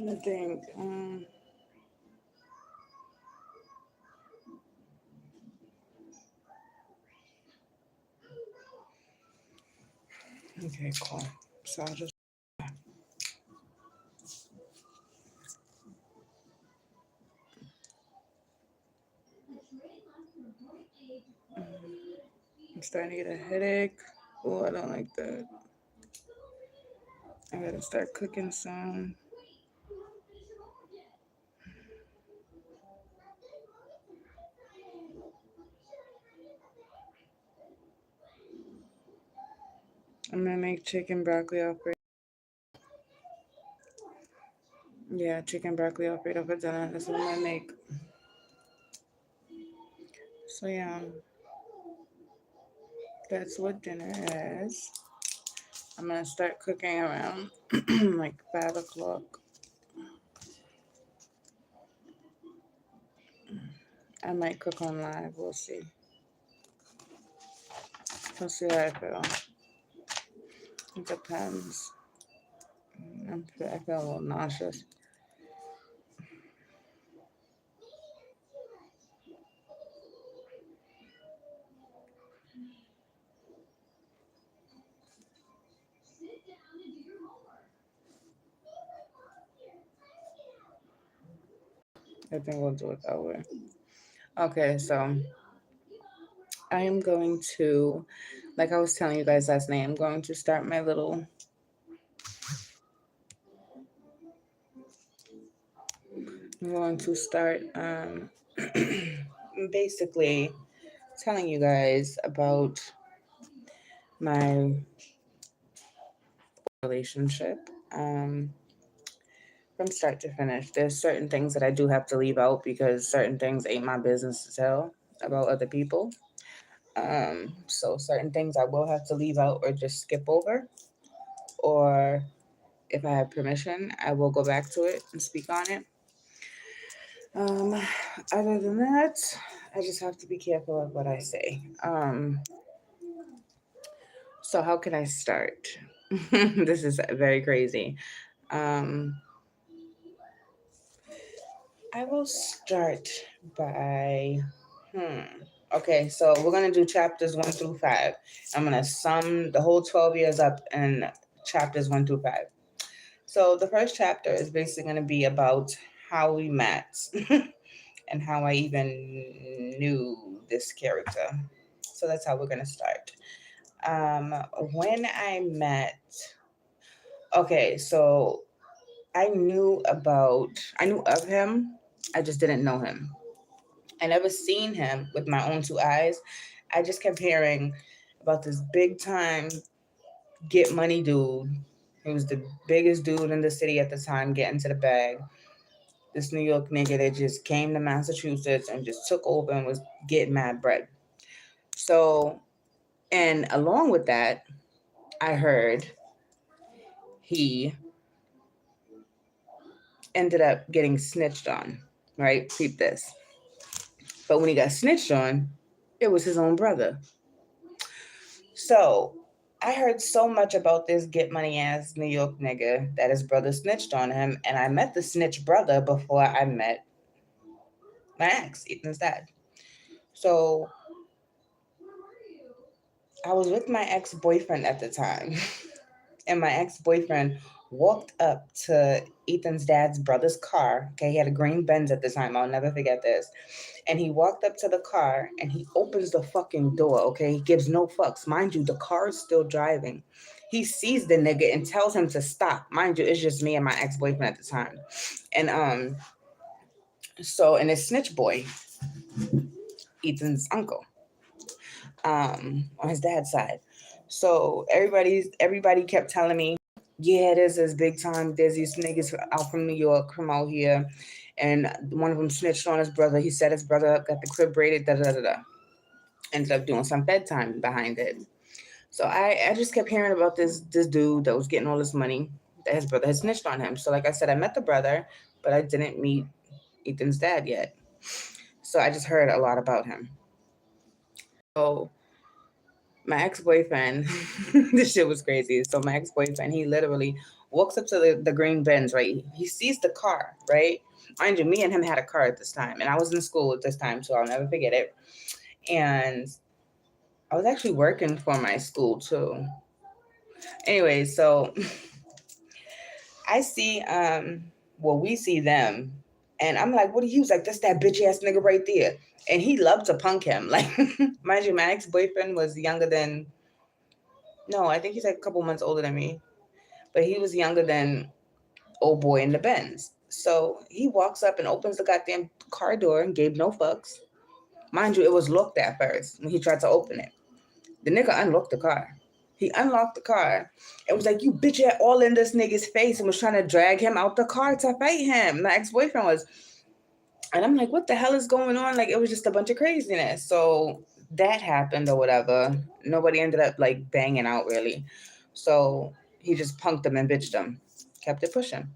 I think. Okay, cool. So I'll just. I'm starting to get a headache. Oh, I don't like that. I gotta start cooking some. I'm gonna make chicken broccoli alfredo. Yeah, chicken broccoli alfredo for dinner. That's what I'm gonna make. So yeah, that's what dinner is. I'm gonna start cooking around like 5 o'clock. I might cook on live. We'll see. We'll see how I feel. It depends. I feel a little nauseous. I think we'll do it that way. Okay, so I am going to, like I was telling you guys last night, I'm going to start my little. I'm going to start basically telling you guys about my relationship from start to finish. There's certain things that I do have to leave out because certain things ain't my business to tell about other people. So certain things I will have to leave out or just skip over, or if I have permission, I will go back to it and speak on it. Um, Other than that, I just have to be careful of what I say. So how can I start? This is very crazy. Um, I will start by, hmm. Okay, so we're gonna do chapters 1 through 5. I'm gonna sum the whole 12 years up in chapters 1 through 5. So the first chapter is basically gonna be about how we met and how I even knew this character. So that's how we're gonna start. Um, when I met, okay, so I knew of him. I just didn't know him. I never seen him with my own 2 eyes. I just kept hearing about this big time get money dude. He was the biggest dude in the city at the time, getting to the bag. This New York nigga that just came to Massachusetts and just took over and was getting mad bread. So, and along with that, I heard he ended up getting snitched on, right? Keep this. But when he got snitched on, it was his own brother. So I heard so much about this get money ass New York nigga that his brother snitched on him, and I met the snitch brother before I met my ex, Ethan's dad. So I was with my ex boyfriend at the time, and my ex boyfriend walked up to Ethan's dad's brother's car. Okay, he had a green Benz at the time. I'll never forget this. And he walked up to the car and he opens the fucking door. Okay, he gives no fucks. Mind you, the car is still driving. He sees the nigga and tells him to stop. Mind you, it's just me and my ex boyfriend at the time. And and his snitch boy, Ethan's uncle, on his dad's side. So everybody kept telling me, yeah, there's this big time. There's these niggas out from New York, from out here, and one of them snitched on his brother. He set his brother up, got the crib braided, da da da da. Ended up doing some bedtime behind it. So I just kept hearing about this dude that was getting all this money that his brother had snitched on him. So like I said, I met the brother, but I didn't meet Ethan's dad yet. So I just heard a lot about him. So my ex boyfriend, this shit was crazy. So my ex boyfriend, he literally walks up to the green Benz, right? He sees the car, right? Mind you, me and him had a car at this time, and I was in school at this time, so I'll never forget it. And I was actually working for my school too. Anyway, so I see, we see them, and I'm like, what are you? He was like, that's that bitch ass nigga right there. And he loved to punk him. Like, mind you, my ex-boyfriend was younger than, no, I think he's like a couple months older than me, but he was younger than old boy in the Benz. So he walks up and opens the goddamn car door and gave no fucks. Mind you, it was locked at first when he tried to open it. The nigga unlocked the car. He unlocked the car and was like, you bitch at all in this nigga's face, and was trying to drag him out the car to fight him. My ex-boyfriend was. And I'm like, what the hell is going on? Like, it was just a bunch of craziness. So that happened or whatever. Nobody ended up like banging out really. So he just punked them and bitched them, kept it pushing.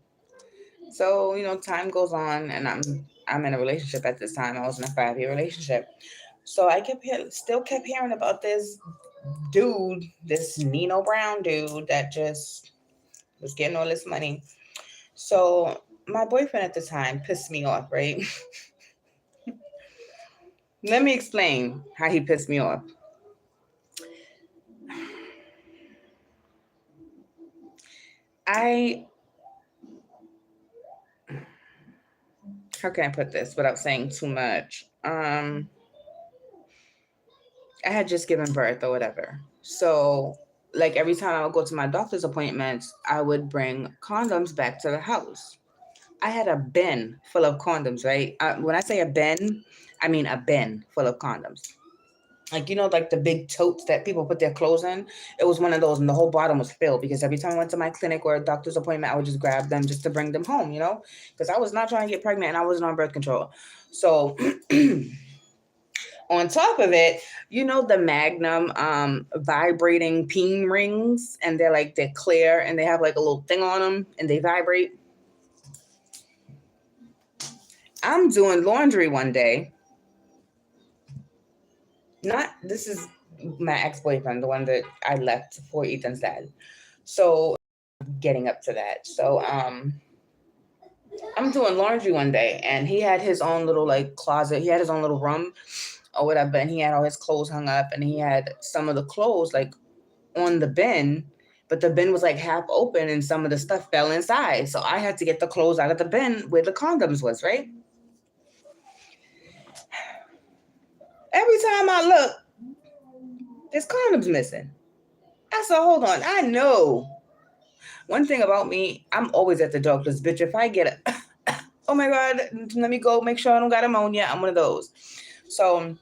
So, time goes on, and I'm in a relationship at this time. I was in a 5-year relationship. So I still kept hearing about this dude, this Nino Brown dude that just was getting all this money. So my boyfriend at the time pissed me off, right? Let me explain how he pissed me off. How can I put this without saying too much? I had just given birth or whatever. So like every time I would go to my doctor's appointments, I would bring condoms back to the house. I had a bin full of condoms, right? When I say a bin, I mean a bin full of condoms. Like, like the big totes that people put their clothes in. It was one of those, and the whole bottom was filled, because every time I went to my clinic or a doctor's appointment, I would just grab them just to bring them home, because I was not trying to get pregnant and I wasn't on birth control. So on top of it, the Magnum vibrating peen rings, and they're clear, and they have like a little thing on them, and they vibrate. I'm doing laundry one day. This is my ex-boyfriend, the one that I left for Ethan's dad. So getting up to that. So I'm doing laundry one day, and he had his own little like closet. He had his own little room or whatever, and he had all his clothes hung up, and he had some of the clothes like on the bin, but the bin was like half open and some of the stuff fell inside. So I had to get the clothes out of the bin where the condoms was, right? Every time I look, there's condoms missing. I said, hold on, I know. One thing about me, I'm always at the doctor's, bitch. If I get oh my God, let me go make sure I don't got ammonia. I'm one of those. So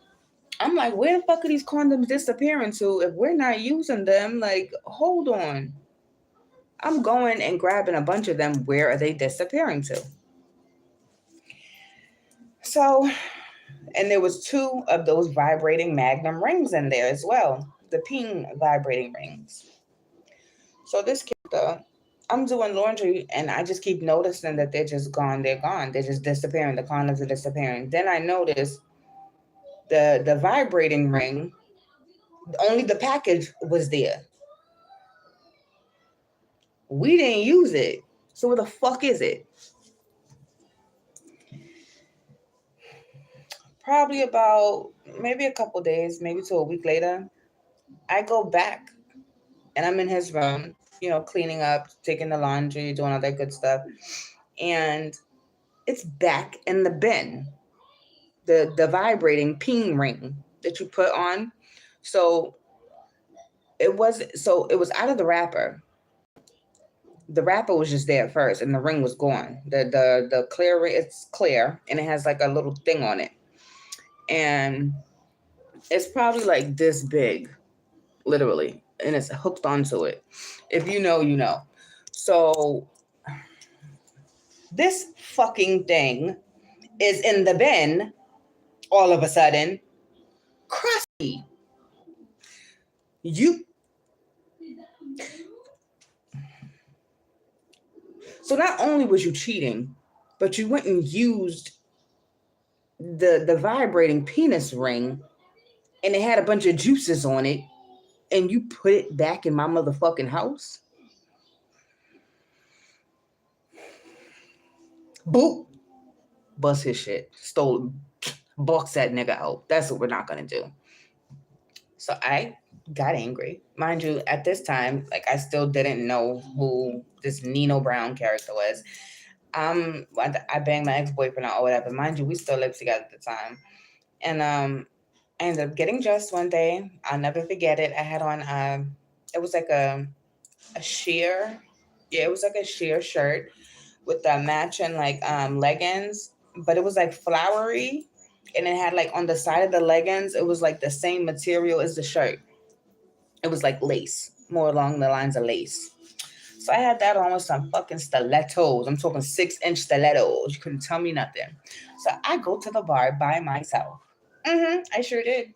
I'm like, where the fuck are these condoms disappearing to if we're not using them? Like, hold on. I'm going and grabbing a bunch of them. Where are they disappearing to? So, and there was 2 of those vibrating Magnum rings in there as well. The peen vibrating rings. So this kid, I'm doing laundry, and I just keep noticing that they're just gone. They're gone. They're just disappearing. The condoms are disappearing. Then I notice the vibrating ring, only the package was there. We didn't use it. So where the fuck is it? Probably about maybe a couple days, maybe to a week later, I go back and I'm in his room, cleaning up, taking the laundry, doing all that good stuff. And it's back in the bin. The vibrating peen ring that you put on. So it was out of the wrapper. The wrapper was just there at first, and the ring was gone. The clear ring, it's clear, and it has like a little thing on it. And it's probably like this big, literally, and it's hooked onto it. If you know, you know. So this fucking thing is in the bin all of a sudden. Crusty. So not only was you cheating, but you went and used the vibrating penis ring, and it had a bunch of juices on it, and you put it back in my motherfucking house. Boop, bust his shit, stole, box that nigga out. That's what we're not gonna do. So I got angry. Mind you, at this time, like I still didn't know who this Nino Brown character was. I banged my ex-boyfriend out or whatever. Mind you, we still lived together at the time. And I ended up getting dressed one day. I'll never forget it. I had on it was like a sheer, yeah, it was like a sheer shirt with the matching like leggings, but it was like flowery, and it had like on the side of the leggings, it was like the same material as the shirt. It was like lace, more along the lines of lace. So I had that on with some fucking stilettos. I'm talking 6-inch stilettos. You couldn't tell me nothing. So I go to the bar by myself. I sure did.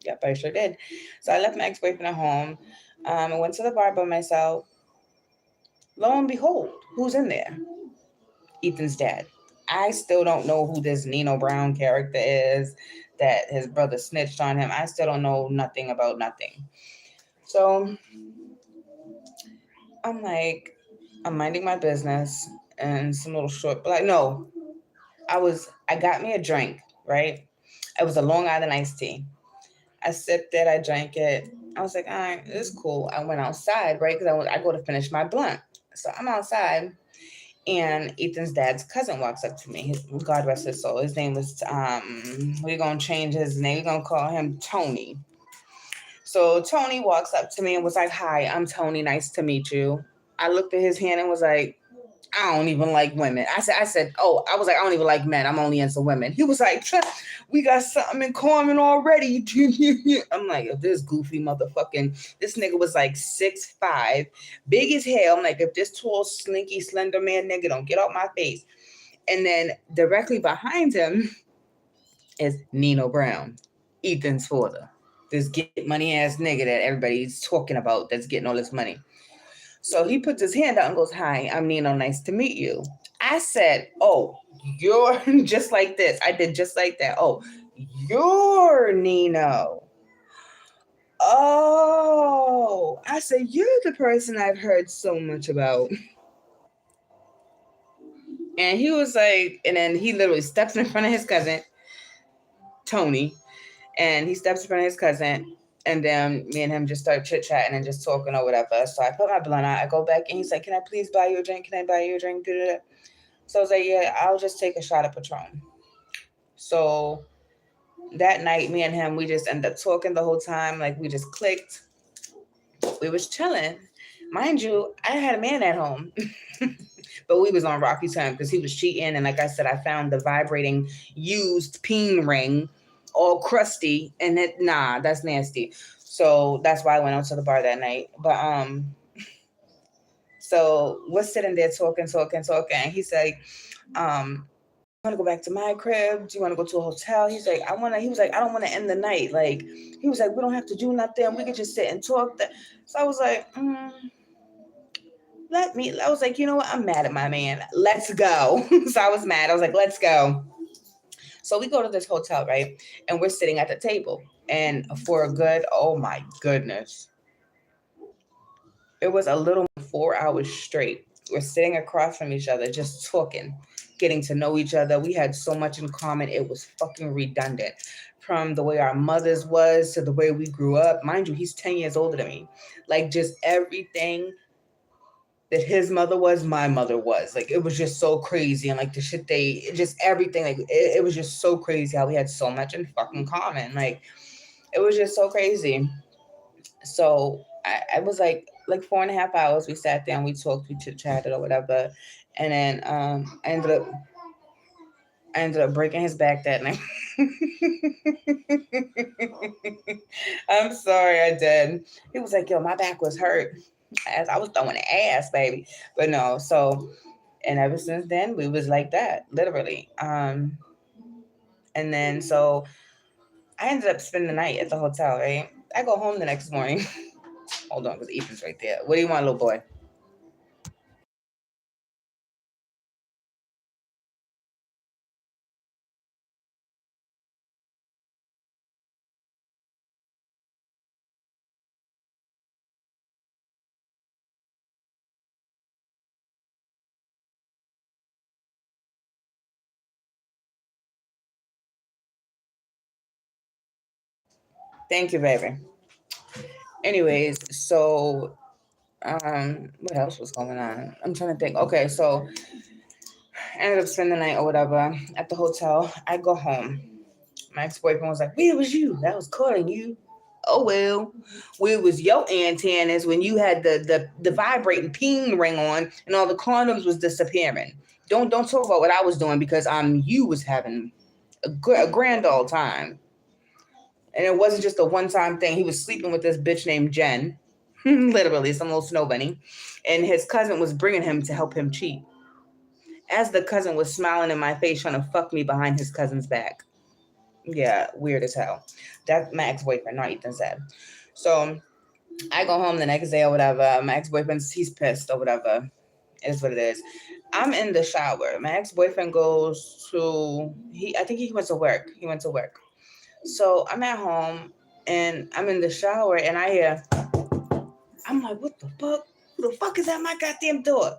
Yep, I sure did. So I left my ex-boyfriend at home. I went to the bar by myself. Lo and behold, who's in there? Ethan's dad. I still don't know who this Nino Brown character is, that his brother snitched on him. I still don't know nothing about nothing. So I'm like, I'm minding my business and some little short, but like, no, I got me a drink, right? It was a Long Island iced tea. I sipped it, I drank it. I was like, all right, this is cool. I went outside, right? Because I go to finish my blunt. So I'm outside, and Ethan's dad's cousin walks up to me. God rest his soul. His name was, we're going to change his name. We're going to call him Tony. So Tony walks up to me and was like, hi, I'm Tony. Nice to meet you. I looked at his hand and was like, I don't even like women. I was like, I don't even like men. I'm only into women. He was like, we got something in common already. I'm like, this goofy motherfucking, this nigga was like 6'5", big as hell. I'm like, if this tall, slinky, slender man nigga don't get out my face. And then directly behind him is Nino Brown, Ethan's father. This get money ass nigga that everybody's talking about that's getting all this money. So he puts his hand out and goes, hi, I'm Nino. Nice to meet you. I said, oh, you're just like this. I did just like that. Oh, you're Nino. Oh, I said, you're the person I've heard so much about. And he was like, and then he literally steps in front of his cousin, Tony, and he steps in front of his cousin. And then me and him just start chit chatting and just talking or whatever. So I put my blunt out. I go back and he's like, can I please buy you a drink? Can I buy you a drink? So I was like, yeah, I'll just take a shot of Patron. So that night, me and him, we just ended up talking the whole time. Like we just clicked. We was chilling. Mind you, I had a man at home. But we was on rocky time because he was cheating. And like I said, I found the vibrating used peen ring all crusty. And that's nasty. So that's why I went out to the bar that night. But so we're sitting there talking. And he's like, want to go back to my crib? Do you want to go to a hotel? He was like, I don't want to end the night. Like, he was like, we don't have to do nothing. We could just sit and talk. So I was like, I was like, you know what? I'm mad at my man. Let's go. So I was mad. I was like, let's go. So we go to this hotel, right? And we're sitting at the table. And for a good, oh my goodness, it was a little 4 hours straight. We're sitting across from each other, just talking, getting to know each other. We had so much in common. It was fucking redundant. From the way our mothers was to the way we grew up. Mind you, he's 10 years older than me. Like just everything that his mother was, my mother was. Like it was just so crazy. And like the shit just everything. Like it was just so crazy how we had so much in fucking common. Like it was just so crazy. So I was like 4.5 hours. We sat down, we talked, we chit chatted or whatever, and then I ended up breaking his back that night. I'm sorry, I did. He was like, "Yo, my back was hurt." As I was throwing ass, baby, but no. So, and ever since then, we was like that, literally. And then so I ended up spending the night at the hotel. Right, I go home the next morning. Hold on, because Ethan's right there. What do you want, little boy? Thank you, baby. Anyways, so what else was going on? I'm trying to think. Okay, so I ended up spending the night or whatever at the hotel. I go home. My ex-boyfriend was like, "Where was you? That was calling you." Oh well, where was your antennas when you had the vibrating ping ring on and all the condoms was disappearing? Don't talk about what I was doing because you was having a grand old time, and it wasn't just a one time thing. He was sleeping with this bitch named Jen, literally some little snow bunny, and his cousin was bringing him to help him cheat. As the cousin was smiling in my face, trying to fuck me behind his cousin's back. Yeah, weird as hell. That's my ex boyfriend, not Ethan's dad. So I go home the next day or whatever. My ex boyfriend's he's pissed or whatever. It is what it is. I'm in the shower. My ex boyfriend goes to I think he went to work. He went to work. So I'm at home and I'm in the shower and I hear I'm like, what the fuck? Who the fuck is at my goddamn door?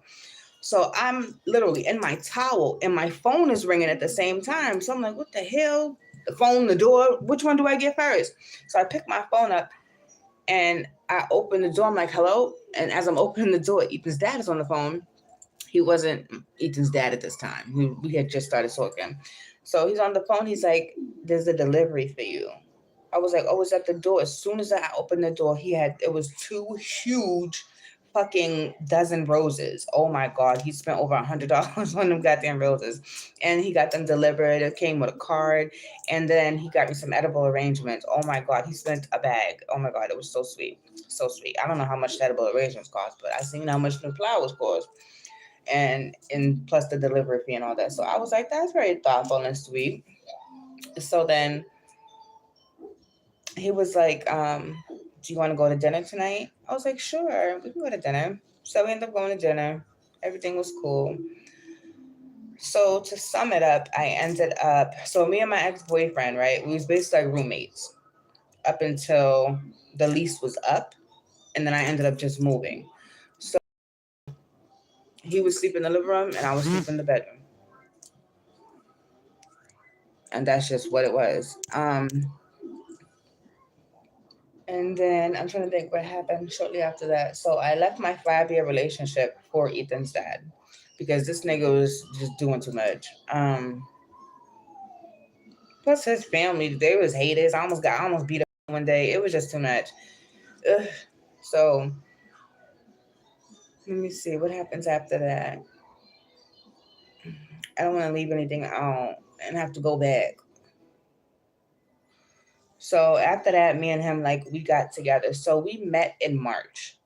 So I'm literally in my towel and my phone is ringing at the same time. So I'm like, what the hell? The phone, the door, which one do I get first? So I pick my phone up and I open the door. I'm like, hello? And as I'm opening the door, Ethan's dad is on the phone. He wasn't Ethan's dad at this time. We had just started talking. So he's on the phone. He's like, there's a delivery for you. I was like, oh, it's at the door. As soon as I opened the door, it was two huge fucking dozen roses. Oh my God. He spent over $100 on them goddamn roses. And he got them delivered. It came with a card. And then he got me some edible arrangements. Oh my God. He spent a bag. Oh my God. It was so sweet. So sweet. I don't know how much the edible arrangements cost, but I seen how much the flowers cost. And plus the delivery fee and all that. So I was like, that's very thoughtful and sweet. So then he was like, do you want to go to dinner tonight? I was like, sure, we can go to dinner. So we ended up going to dinner. Everything was cool. So to sum it up, so me and my ex-boyfriend, right, we was basically like roommates up until the lease was up. And then I ended up just moving. So he would sleep in the living room and I would sleep in the bedroom. And that's just what it was. And then I'm trying to think what happened shortly after that. So I left my 5-year relationship for Ethan's dad because this nigga was just doing too much. Plus his family, they was haters. I almost beat up one day. It was just too much. Ugh. So let me see what happens after that. I don't want to leave anything out and have to go back. So after that, me and him we got together. So we met in March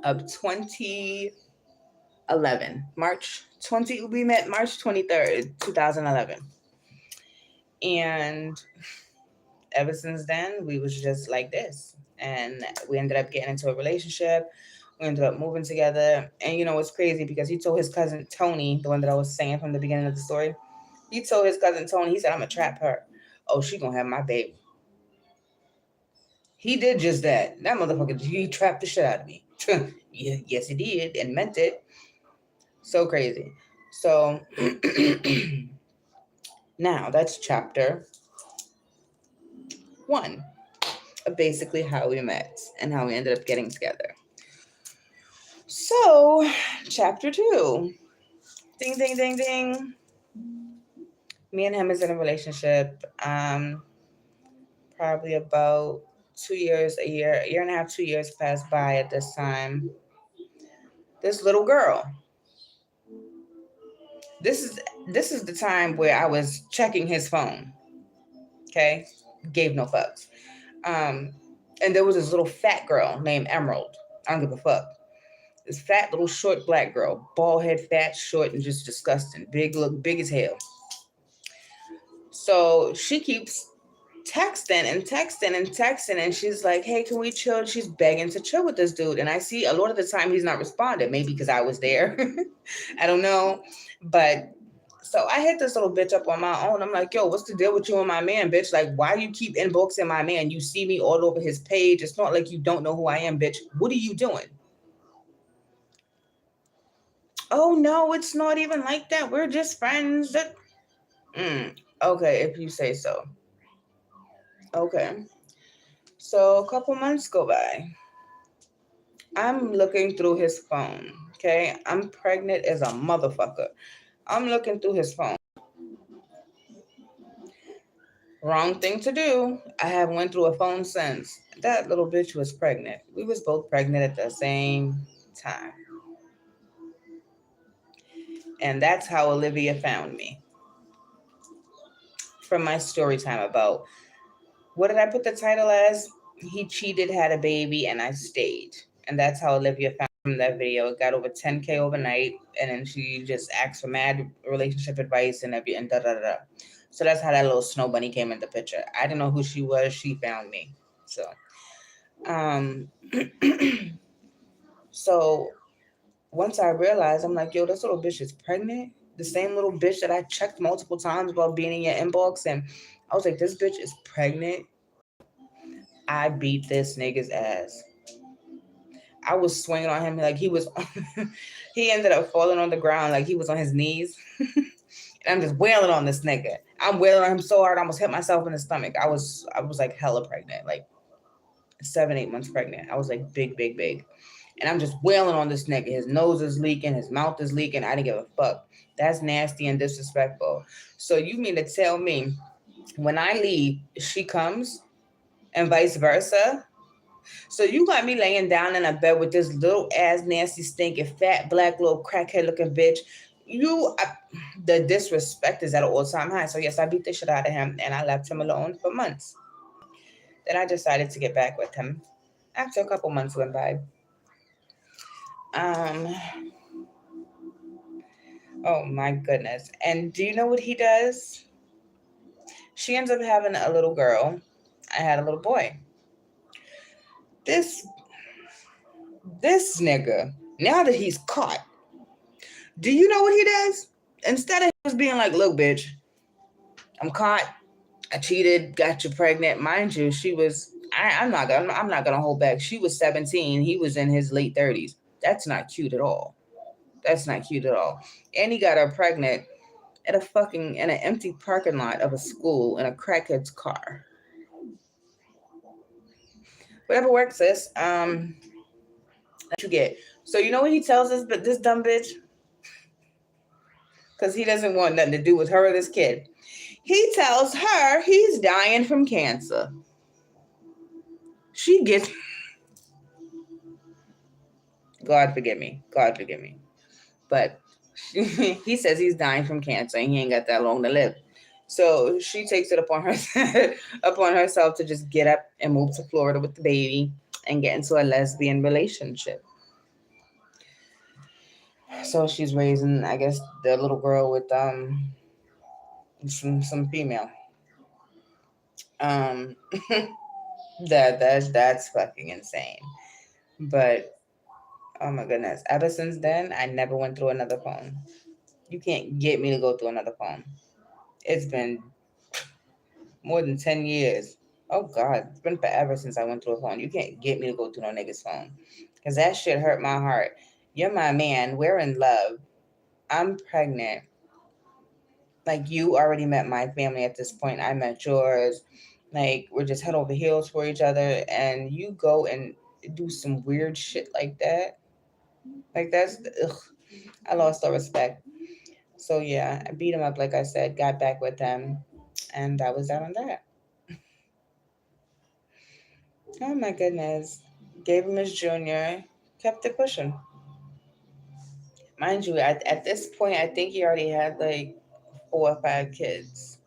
of 2011. We met March 23rd, 2011. And ever since then, we was just like this. And we ended up getting into a relationship. We ended up moving together. And it's crazy because he told his cousin Tony, the one that I was saying from the beginning of the story, he told his cousin Tony, he said, I'm gonna trap her. Oh, she gonna have my baby. He did just that. That motherfucker, he trapped the shit out of me. Yeah, yes, he did, and meant it. So crazy. So now that's chapter 1 of basically how we met and how we ended up getting together. So, chapter 2. Ding, ding, ding, ding. Me and him is in a relationship. Probably about 2 years, a year and a half, 2 years passed by at this time. This little girl. This is the time where I was checking his phone. Okay, gave no fucks. And there was this little fat girl named Emerald. I don't give a fuck. This fat little short black girl, bald head, fat, short, and just disgusting. Big as hell. So she keeps texting and texting and texting, and she's like, hey, can we chill? She's begging to chill with this dude. And I see a lot of the time he's not responding, maybe because I was there. I don't know. But so I hit this little bitch up on my own. I'm like, yo, what's the deal with you and my man, bitch? Like, why do you keep inboxing my man? You see me all over his page. It's not like you don't know who I am, bitch. What are you doing? Oh, no, it's not even like that. We're just friends. Okay, if you say so. Okay. So a couple months go by. I'm looking through his phone. Okay, I'm pregnant as a motherfucker. I'm looking through his phone. Wrong thing to do. I haven't went through a phone since. That little bitch was pregnant. We was both pregnant at the same time. And that's how Olivia found me. From my story time about, what did I put the title as? He cheated, had a baby, and I stayed. And that's how Olivia found from that video. It got over 10K overnight, and then she just asked for mad relationship advice and every and da da da. So that's how that little snow bunny came into picture. I didn't know who she was. She found me. So, um, so once I realized, I'm like, yo, this little bitch is pregnant. The same little bitch that I checked multiple times about being in your inbox, and I was like, this bitch is pregnant. I beat this nigga's ass. I was swinging on him like he was. He ended up falling on the ground like he was on his knees. And I'm just wailing on this nigga. I'm wailing on him so hard I almost hit myself in the stomach. I was like hella pregnant, like 7-8 months pregnant. I was like big, big, big. And I'm just wailing on this nigga. His nose is leaking, his mouth is leaking. I didn't give a fuck. That's nasty and disrespectful. So you mean to tell me when I leave, she comes and vice versa? So you got me laying down in a bed with this little ass, nasty, stinking, fat, black, little crackhead looking bitch. The disrespect is at an all-time high. So yes, I beat the shit out of him and I left him alone for months. Then I decided to get back with him after a couple months went by. Um, oh my goodness. And do you know what he does? She ends up having a little girl. I had a little boy. This this nigga, now that he's caught, do you know what he does? Instead of just being like, look, bitch, I'm caught. I cheated, got you pregnant. Mind you, she was. I'm not gonna hold back. She was 17. He was in his late 30s. That's not cute at all. That's not cute at all. And he got her pregnant at in an empty parking lot of a school in a crackhead's car. Whatever works, sis. You get. So you know what he tells us, but this dumb bitch, because he doesn't want nothing to do with her or this kid. He tells her he's dying from cancer. She gets. God forgive me. God forgive me. But he says he's dying from cancer and he ain't got that long to live. So she takes it upon herself to just get up and move to Florida with the baby and get into a lesbian relationship. So she's raising, I guess, the little girl with some female. Um that's fucking insane. But oh my goodness. Ever since then, I never went through another phone. You can't get me to go through another phone. It's been more than 10 years. Oh God, it's been forever since I went through a phone. You can't get me to go through no nigga's phone. Cause that shit hurt my heart. You're my man. We're in love. I'm pregnant. Like you already met my family at this point. I met yours. Like we're just head over heels for each other. And you go and do some weird shit like that. Like that's ugh. I lost all respect. So yeah, I beat him up like I said, got back with him, and that was that on that. Oh my goodness. Gave him his junior, kept it pushing. Mind you, at this point, I think he already had like 4 or 5 kids.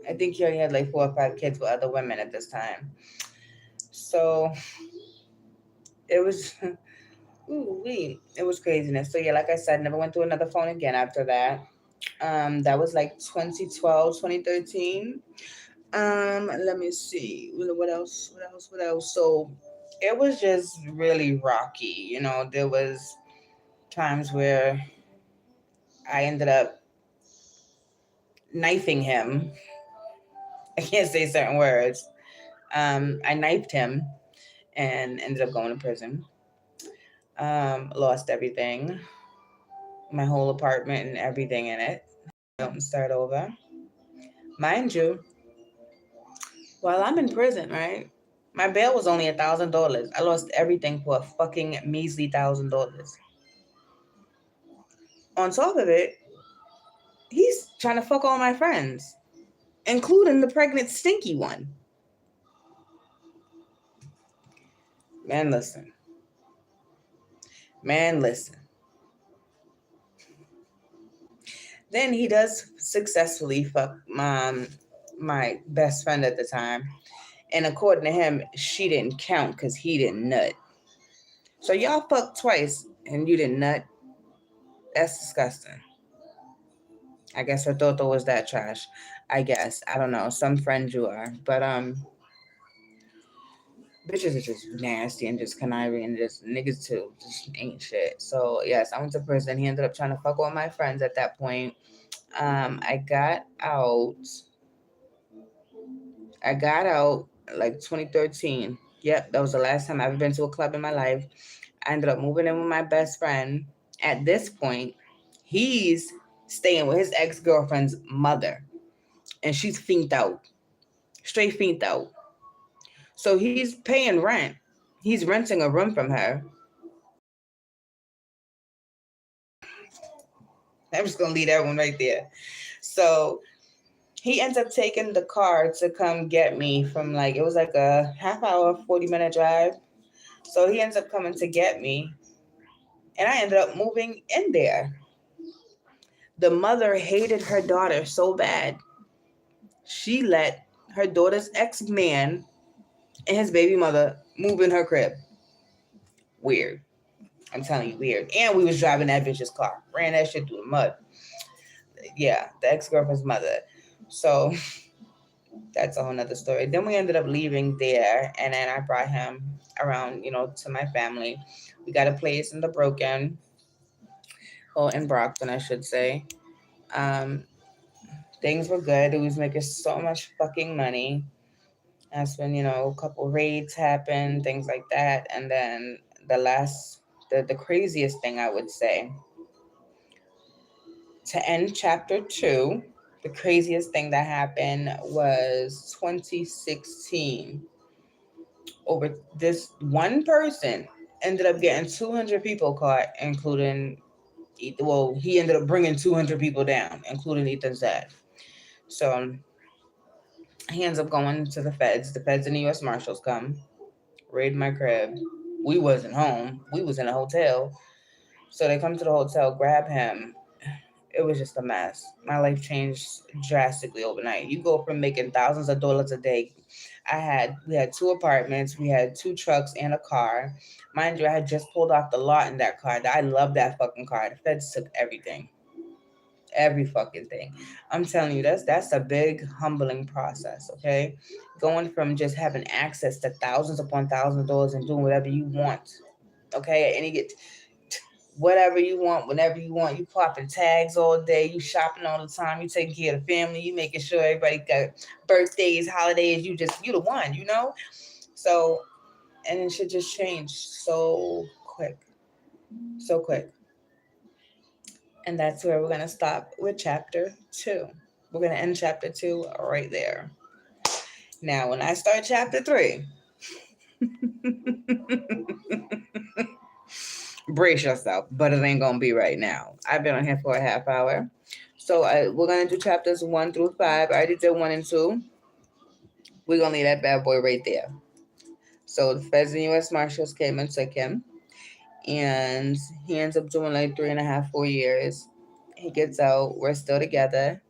I think he already had like 4 or 5 kids with other women at this time. So it was, ooh, it was craziness. So yeah, like I said, never went through another phone again after that. That was like 2012, 2013. Let me see. What else? What else? What else? So it was just really rocky. There was times where I ended up knifing him. I can't say certain words. I knifed him and ended up going to prison. Lost everything, my whole apartment and everything in it. Don't start over. Mind you, while I'm in prison, right? My bail was only $1,000. I lost everything for a fucking measly $1,000. On top of it, he's trying to fuck all my friends, including the pregnant stinky one. Man, listen. Man, listen. Then he does successfully fuck my best friend at the time. And according to him, she didn't count because he didn't nut. So y'all fucked twice and you didn't nut. That's disgusting. I guess her Toto was that trash. I guess. I don't know. Some friends you are. But bitches are just nasty and just conniving and just niggas too. Just ain't shit. So yes, I went to prison. He ended up trying to fuck all my friends at that point. I got out. Like 2013. Yep, that was the last time I've ever been to a club in my life. I ended up moving in with my best friend. At this point, he's staying with his ex-girlfriend's mother. And she's fiend out. Straight fiend out. So he's paying rent. He's renting a room from her. I'm just going to leave that one right there. So he ends up taking the car to come get me from it was like a half hour, 40-minute drive. So he ends up coming to get me. And I ended up moving in there. The mother hated her daughter so bad. She let her daughter's ex-man and his baby mother move in her crib. Weird. I'm telling you, weird. And we was driving that bitch's car. Ran that shit through the mud. Yeah, the ex-girlfriend's mother. So that's a whole nother story. Then we ended up leaving there, and then I brought him around, to my family. We got a place in the Broken, in Brockton, I should say. Things were good. We was making so much fucking money. That's when, a couple raids happened, things like that. And then the craziest thing I would say, to end chapter 2, the craziest thing that happened was 2016. Over this one person ended up getting 200 people caught, including, he ended up bringing 200 people down, including Ethan's dad. So he ends up going to the feds. The feds and the U.S. Marshals come, raid my crib. We wasn't home. We was in a hotel. So they come to the hotel, grab him. It was just a mess. My life changed drastically overnight. You go from making thousands of dollars a day. We had 2 apartments, we had 2 trucks and a car. Mind you, I had just pulled off the lot in that car. I love that fucking car. The feds took everything. Every fucking thing. I'm telling you, that's a big humbling process, okay? Going from just having access to thousands upon thousands of dollars and doing whatever you want, okay? And you get whatever you want, whenever you want. You popping tags all day. You shopping all the time. You taking care of the family. You making sure everybody got birthdays, holidays. You the one, So, and it should just change so quick. So quick. And that's where we're going to stop with chapter 2. We're going to end chapter 2 right there. Now, when I start chapter 3, brace yourself, but it ain't gonna be right now. I've been on here for a half hour. So we're gonna do chapters 1 through 5. I already did 1 and 2. We're gonna leave that bad boy right there. So the feds and U.S. Marshals came and took him, and he ends up doing like 3.5, 4 years. He gets out. We're still together.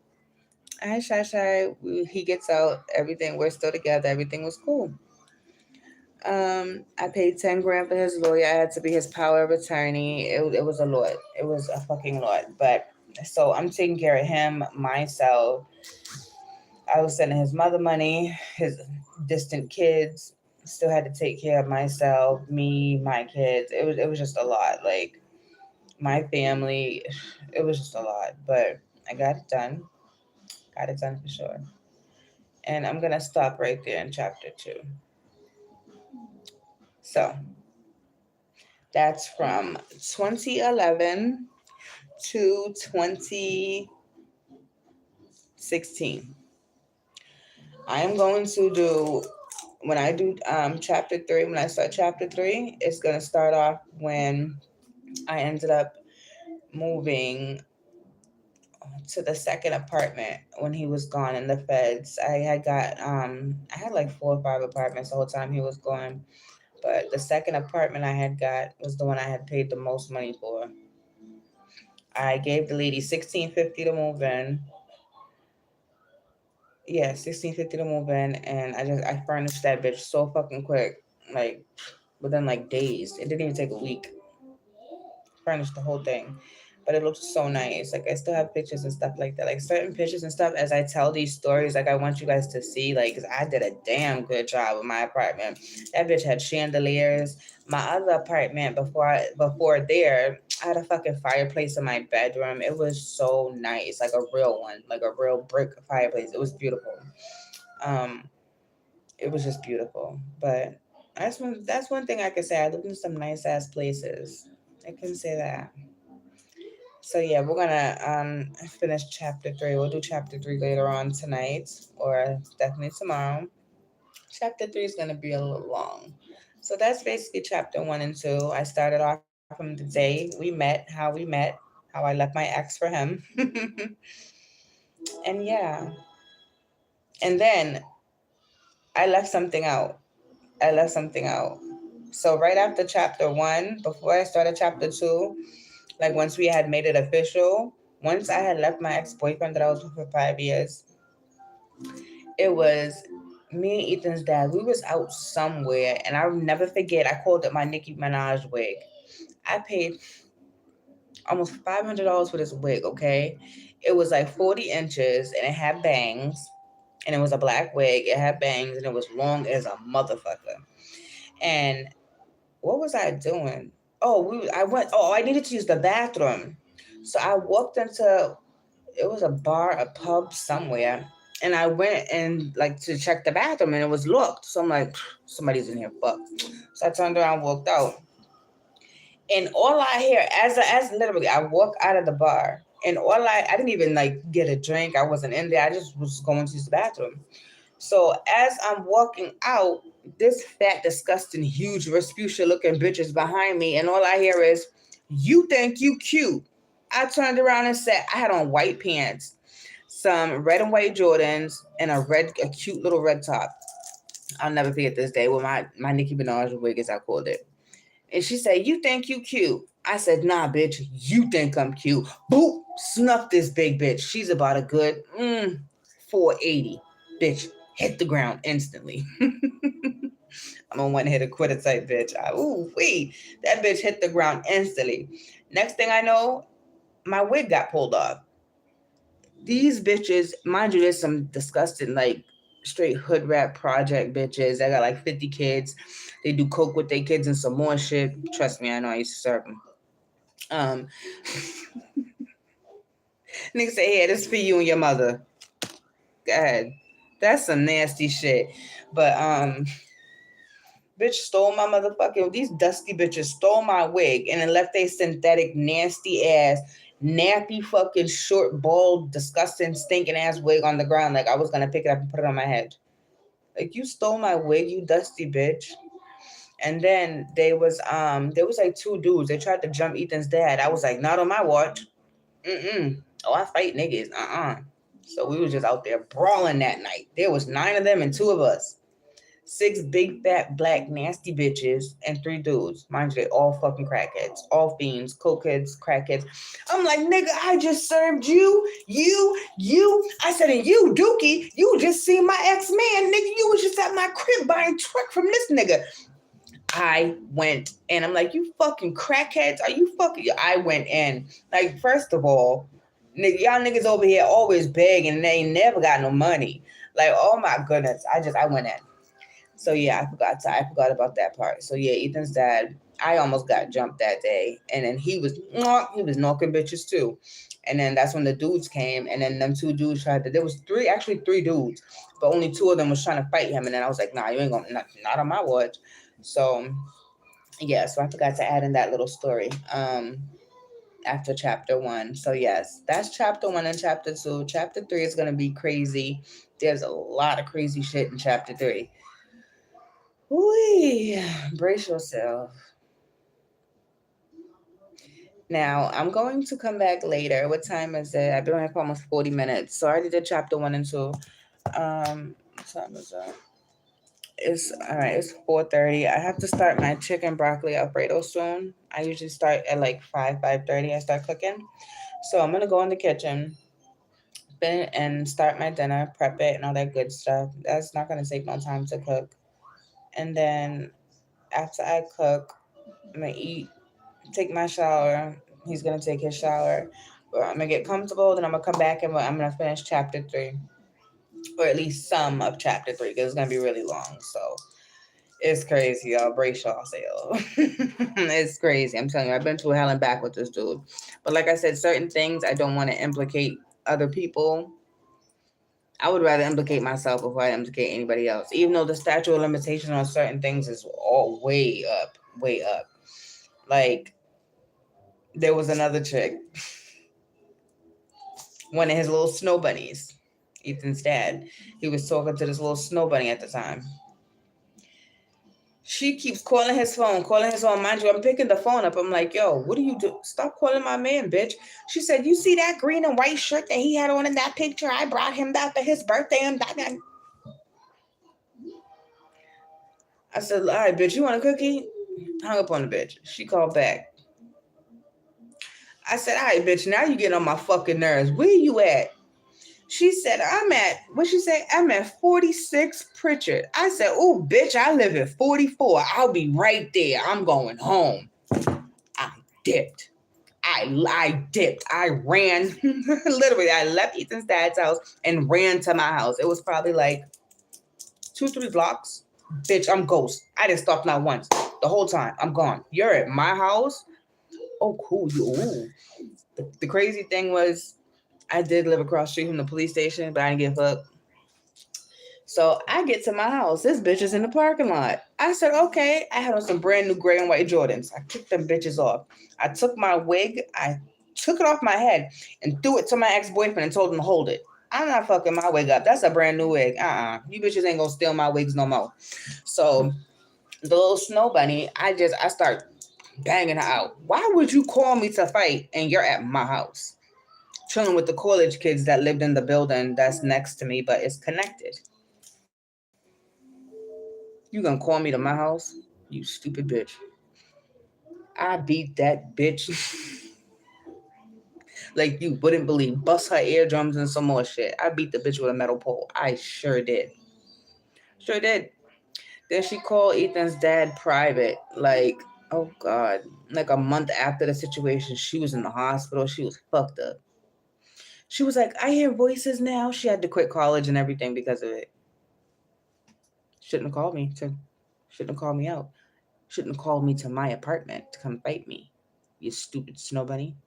Hi, Shy. He gets out. Everything. We're still together. Everything was cool. I paid 10 grand for his lawyer. I had to be his power of attorney. It was a lot. It was a fucking lot. But so I'm taking care of him myself. I was sending his mother money, his distant kids. Still had to take care of myself, me, my kids. It was just a lot. Like my family, it was just a lot. But I got it done. Got it done for sure. And I'm gonna stop right there in chapter 2. So that's from 2011 to 2016. I am going to do when I do chapter 3, when I start chapter 3, it's gonna start off when I ended up moving to the second apartment when he was gone in the feds. I had like 4 or 5 apartments the whole time he was gone. But the second apartment I had got was the one I had paid the most money for. I gave the lady 1650 to move in. Yeah, 1650 to move in, and I furnished that bitch so fucking quick, like within like days. It didn't even take a week. Furnished the whole thing, but it looked so nice. Like I still have pictures and stuff like that, like certain pictures and stuff. As I tell these stories, like I want you guys to see, like, 'cause I did a damn good job with my apartment. That bitch had chandeliers. My other apartment before there, I had a fucking fireplace in my bedroom. It was so nice, like a real one, like a real brick fireplace. It was beautiful. Um, it was just beautiful. But that's one thing I could say. I lived in some nice ass places. I can say that. So yeah, we're gonna finish chapter 3. We'll do chapter 3 later on tonight or definitely tomorrow. Chapter 3 is gonna be a little long. So that's basically chapter 1 and 2. I started off from the day we met, how I left my ex for him. And yeah. And then I left something out. I left something out. So right after chapter 1, before I started chapter 2, like once we had made it official, once I had left my ex-boyfriend that I was with for 5 years, it was me and Ethan's dad. We was out somewhere, and I'll never forget. I called it my Nicki Minaj wig. I paid almost $500 for this wig. Okay, it was like 40 inches, and it had bangs, and it was a black wig. It had bangs, and it was long as a motherfucker. And what was I doing? I went. Oh, I needed to use the bathroom, so I walked into, it was a bar, a pub somewhere. And I went and like to check the bathroom and it was locked. So I'm like, somebody's in here, fuck. So I turned around, walked out. And all I hear as literally I walk out of the bar and I didn't even like get a drink. I wasn't in there. I just was going to use the bathroom. So as I'm walking out, this fat, disgusting, huge Rasputia looking bitch is behind me, and all I hear is, "You think you cute?" I turned around and said, I had on white pants, some red and white Jordans, and a cute little red top. I'll never forget this day with my Nicki Minaj wig, as I called it. And she said, "You think you cute?" I said, "Nah, bitch, you think I'm cute." Boop, snuff this big bitch. She's about a good 480. Bitch, hit the ground instantly. I'm a one hitter quitter type bitch. That bitch hit the ground instantly. Next thing I know, my wig got pulled off. These bitches, mind you, there's some disgusting, like, straight hood rat project bitches. They got like 50 kids. They do coke with their kids and some more shit. Trust me, I know, I used to serve them. Um, Niggas say, "Hey, this is for you and your mother." Go ahead. That's some nasty shit. But bitch stole my motherfucking, these dusty bitches stole my wig and then left a synthetic nasty ass nappy fucking short bald disgusting stinking ass wig on the ground, like I was gonna pick it up and put it on my head. Like, you stole my wig, you dusty bitch. And then there was like 2 dudes. They tried to jump Ethan's dad. I was like, not on my watch. Oh, I fight niggas. So we was just out there brawling that night. There was 9 of them and 2 of us. 6 big fat black nasty bitches and 3 dudes. Mind you, they all fucking crackheads, all fiends, cokeheads, crackheads. I'm like, nigga, I just served you. I said, and you, Dookie, you just seen my ex-man, nigga. You was just at my crib buying truck from this nigga. I went and I'm like, you fucking crackheads, are you fucking? I went in. Like, first of all, nigga, y'all niggas over here always begging and they ain't never got no money. Like, oh my goodness, I went in. So yeah, I forgot about that part. So yeah, Ethan's dad, I almost got jumped that day, and then he was knocking bitches too. And then that's when the dudes came, and then them 2 dudes tried to. There was actually three dudes, but only 2 of them was trying to fight him. And then I was like, nah, you ain't gonna, not on my watch. So yeah, so I forgot to add in that little story. After chapter 1. So yes, that's chapter 1 and chapter 2. Chapter 3 is gonna be crazy. There's a lot of crazy shit in chapter 3. Whee, brace yourself. Now, I'm going to come back later. What time is it? I've been on here for almost 40 minutes. So I already did chapter 1 and 2. What time is that? It's all right. It's 4:30. I have to start my chicken broccoli Alfredo soon. I usually start at like 5:30. I start cooking. So I'm gonna go in the kitchen and start my dinner, prep it, and all that good stuff. That's not gonna take no time to cook. And then after I cook, I'm gonna eat, take my shower. He's gonna take his shower. I'm gonna get comfortable. Then I'm gonna come back and I'm gonna finish chapter 3, or at least some of chapter 3, because it's gonna be really long. So it's crazy, y'all. Brace yourself. It's crazy. I'm telling you, I've been through hell and back with this dude. But like I said, certain things I don't want to implicate other people. I would rather implicate myself before I implicate anybody else. Even though the statute of limitation on certain things is all way up, way up. Like there was another chick, one of his little snow bunnies, Ethan's dad. He was talking to this little snow bunny at the time. She keeps calling his phone. Mind you, I'm picking the phone up. I'm like, yo, what do you do? Stop calling my man, bitch. She said, you see that green and white shirt that he had on in that picture? I brought him that for his birthday. And that. I said, all right, bitch, you want a cookie? Hung up on the bitch. She called back. I said, all right, bitch, now you getting on my fucking nerves. Where you at? She said, what she say? I'm at 46 Pritchard. I said, oh, bitch, I live at 44. I'll be right there. I'm going home. I dipped. I dipped. I ran. Literally, I left Ethan's dad's house and ran to my house. It was probably like 2-3 blocks. Bitch, I'm ghost. I didn't stop not once. The whole time. I'm gone. You're at my house? Oh, cool. The crazy thing was, I did live across the street from the police station, but I didn't give up. So I get to my house. This bitch is in the parking lot. I said, okay. I had on some brand new gray and white Jordans. I kicked them bitches off. I took my wig. I took it off my head and threw it to my ex-boyfriend and told him to hold it. I'm not fucking my wig up. That's a brand new wig. You bitches ain't gonna steal my wigs no more. So the little snow bunny, I start banging her out. Why would you call me to fight and you're at my house? Chilling with the college kids that lived in the building that's next to me, but it's connected. You gonna call me to my house? You stupid bitch. I beat that bitch like you wouldn't believe. Bust her eardrums and some more shit. I beat the bitch with a metal pole. I sure did. Sure did. Then she called Ethan's dad private. Like, oh God. Like a month after the situation, she was in the hospital. She was fucked up. She was like, I hear voices now. She had to quit college and everything because of it. Shouldn't have called me out. Shouldn't have called me to my apartment to come fight me. You stupid snow bunny.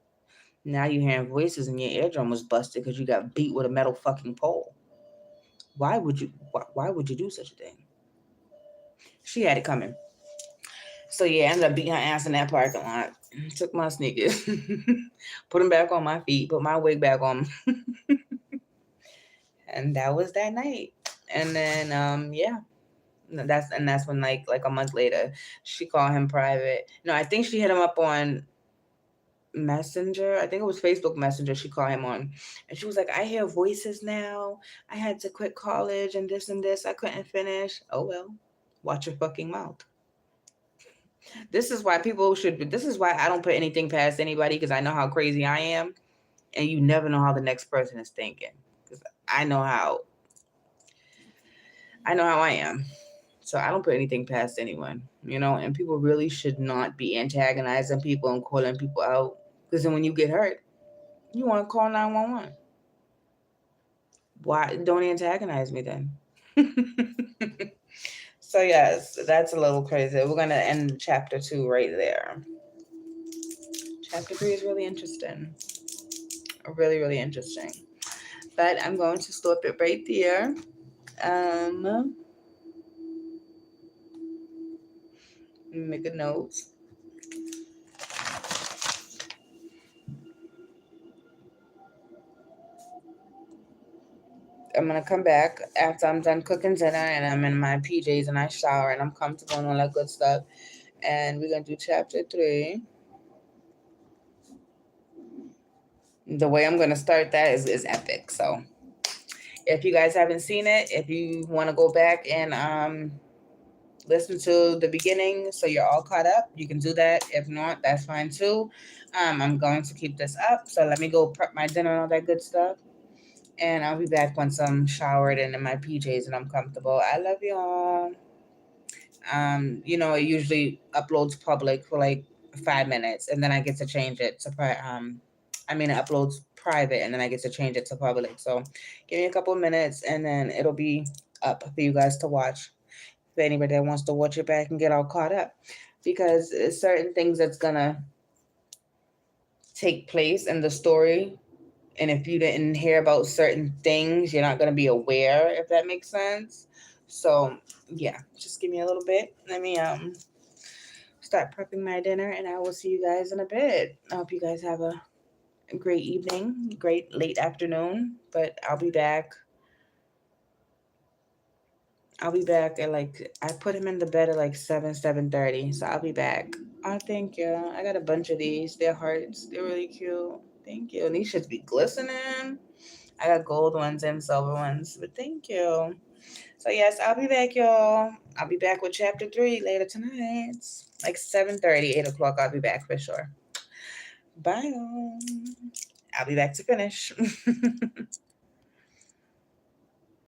Now you hearing voices and your eardrum was busted because you got beat with a metal fucking pole. Why would you do such a thing? She had it coming. So yeah, I ended up beating her ass in that parking lot. Took my sneakers, put them back on my feet, put my wig back on. And that was that night. And then yeah. That's when like a month later, she called him private. No, I think she hit him up on Messenger. I think it was Facebook Messenger. She called him on, and she was like, I hear voices now. I had to quit college and this and this. I couldn't finish. Oh well, watch your fucking mouth. This is why I don't put anything past anybody, because I know how crazy I am, and you never know how the next person is thinking, because I know how I am. So I don't put anything past anyone, and people really should not be antagonizing people and calling people out, because then when you get hurt, you want to call 911. Why don't antagonize me then? So yes, that's a little crazy. We're going to end chapter 2 right there. Chapter 3 is really interesting. Really, really interesting. But I'm going to stop it right there. Make a note. I'm gonna come back after I'm done cooking dinner and I'm in my PJs and I shower and I'm comfortable and all that good stuff. And we're gonna do chapter 3. The way I'm gonna start that is epic. So if you guys haven't seen it, if you want to go back and listen to the beginning so you're all caught up, you can do that. If not, that's fine too. I'm going to keep this up, so let me go prep my dinner and all that good stuff, and I'll be back once I'm showered and in my PJs and I'm comfortable. I love y'all. It usually uploads public for like 5 minutes and then I get to change it to it uploads private and then I get to change it to public. So give me a couple of minutes and then it'll be up for you guys to watch. For anybody that wants to watch it back and get all caught up, because it's certain things that's gonna take place in the story, and if you didn't hear about certain things, you're not gonna be aware, if that makes sense. So yeah, just give me a little bit. Let me start prepping my dinner, and I will see you guys in a bit. I hope you guys have a great evening, great late afternoon, but I'll be back. I'll be back at I put him in the bed at like 7:30, so I'll be back. Oh, thank you. I got a bunch of these. They're hearts. They're really cute. Thank you. And these should be glistening. I got gold ones and silver ones, but thank you. So yes, I'll be back, y'all. I'll be back with chapter 3 later tonight. Like 7:30, 8 o'clock. I'll be back for sure. Bye. I'll be back to finish.